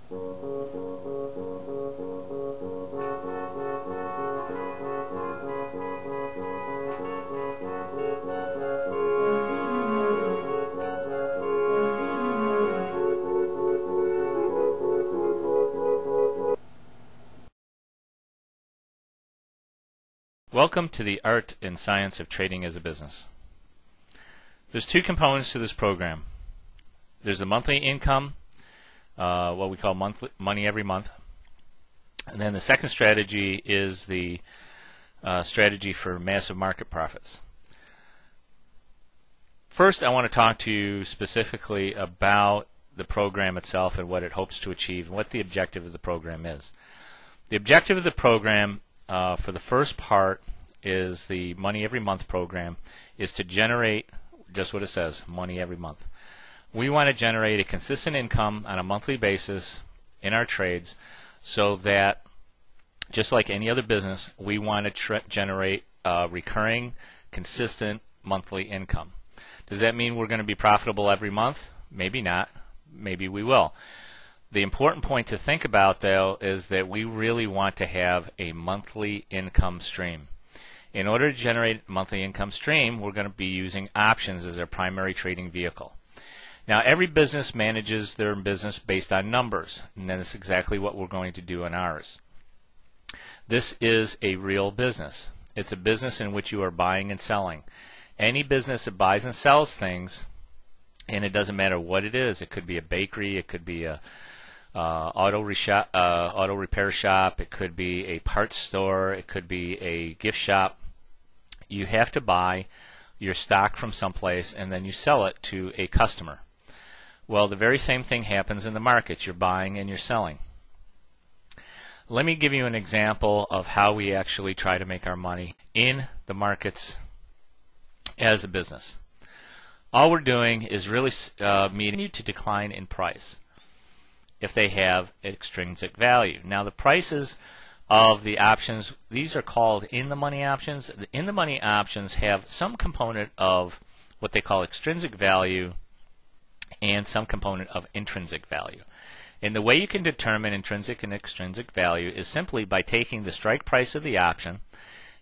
Welcome to the Art and Science of Trading as a Business. There's two components to this program. There's the monthly income, what we call money every month. And then the second strategy is the strategy for massive market profits. First, I want to talk to you specifically about the program itself and what it hopes to achieve and what the objective of the program is. The objective of the program for the first part is the Money Every Month program is to generate just what it says, money every month. We want to generate a consistent income on a monthly basis in our trades so that just like any other business, we want to generate recurring, consistent monthly income. Does that mean we're going to be profitable every month? Maybe not. Maybe we will. The important point to think about, though, is that we really want to have a monthly income stream. In order to generate a monthly income stream, we're going to be using options as our primary trading vehicle. Now, every business manages their business based on numbers, and that's exactly what we're going to do in ours. This is a real business. It's a business in which you are buying and selling. Any business that buys and sells things, and it doesn't matter what it is, it could be a bakery, it could be a auto repair shop, it could be a parts store, it could be a gift shop. You have to buy your stock from someplace and then you sell it to a customer. Well, the very same thing happens in the markets. You're buying and you're selling. Let me give you an example of how we actually try to make our money in the markets as a business. All we're doing is really meeting to decline in price if they have extrinsic value. Now, the prices of the options, these are called in-the-money options. The in-the-money options have some component of what they call extrinsic value and some component of intrinsic value. And the way you can determine intrinsic and extrinsic value is simply by taking the strike price of the option.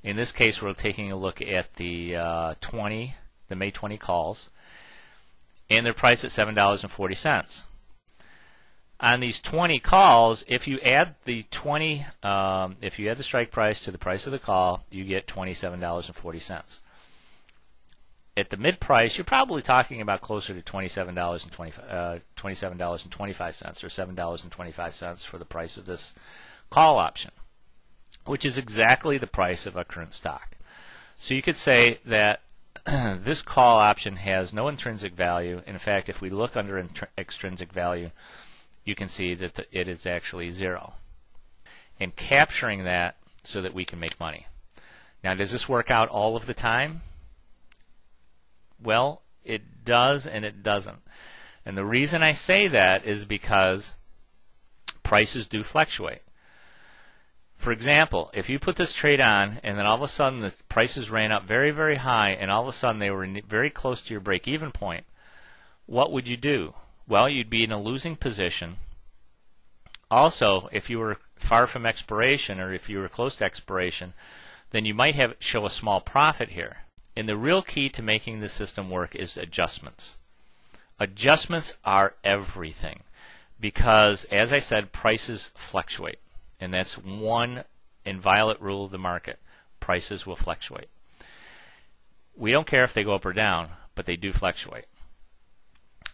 In this case, we're taking a look at the May 20 calls, and their price at $7.40. On these 20 calls, if you add the strike price to the price of the call, you get $27.40. At the mid price, you're probably talking about closer to $27.25 or $7.25 for the price of this call option, which is exactly the price of a current stock. So you could say that this call option has no intrinsic value. In fact, if we look under extrinsic value, you can see that it is actually zero. And capturing that so that we can make money. Now, does this work out all of the time? Well, it does and it doesn't. And the reason I say that is because prices do fluctuate. For example, if you put this trade on and then all of a sudden the prices ran up very, very high and all of a sudden they were very close to your break-even point, what would you do? Well, you'd be in a losing position. Also, if you were far from expiration or if you were close to expiration, then you might show a small profit here. And the real key to making the system work is adjustments. Adjustments are everything because, as I said, prices fluctuate. And that's one inviolate rule of the market. Prices will fluctuate. We don't care if they go up or down, but they do fluctuate.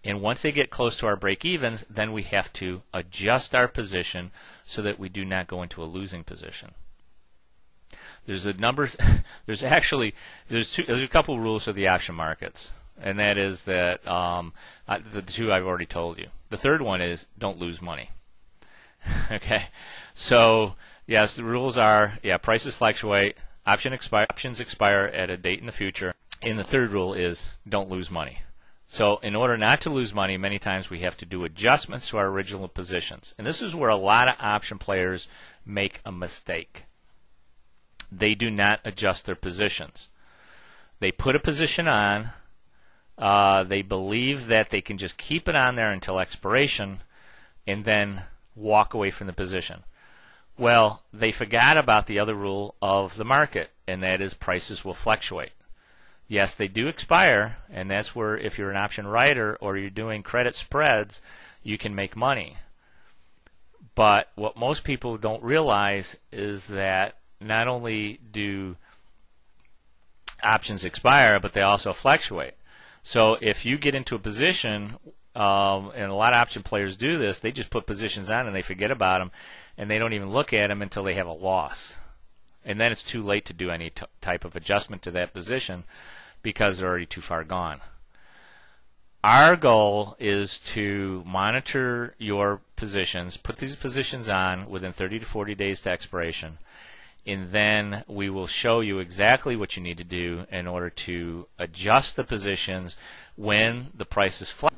And once they get close to our break-evens, then we have to adjust our position so that we do not go into a losing position. There's a couple rules of the option markets, and that is that the two I've already told you. The third one is don't lose money. Okay, so yes, the rules are prices fluctuate, options expire at a date in the future, and the third rule is don't lose money. So in order not to lose money, many times we have to do adjustments to our original positions. And this is where a lot of option players make a mistake. They do not adjust their positions. They put a position on, they believe that they can just keep it on there until expiration, and then walk away from the position. Well, they forgot about the other rule of the market, and that is prices will fluctuate. Yes, they do expire, and that's where if you're an option writer or you're doing credit spreads, you can make money. But what most people don't realize is that not only do options expire, but they also fluctuate. So if you get into a position, and a lot of option players do this, they just put positions on and they forget about them, and they don't even look at them until they have a loss. And then it's too late to do any type of adjustment to that position because they're already too far gone. Our goal is to monitor your positions, put these positions on within 30 to 40 days to expiration, and then we will show you exactly what you need to do in order to adjust the positions when the prices fluctuate.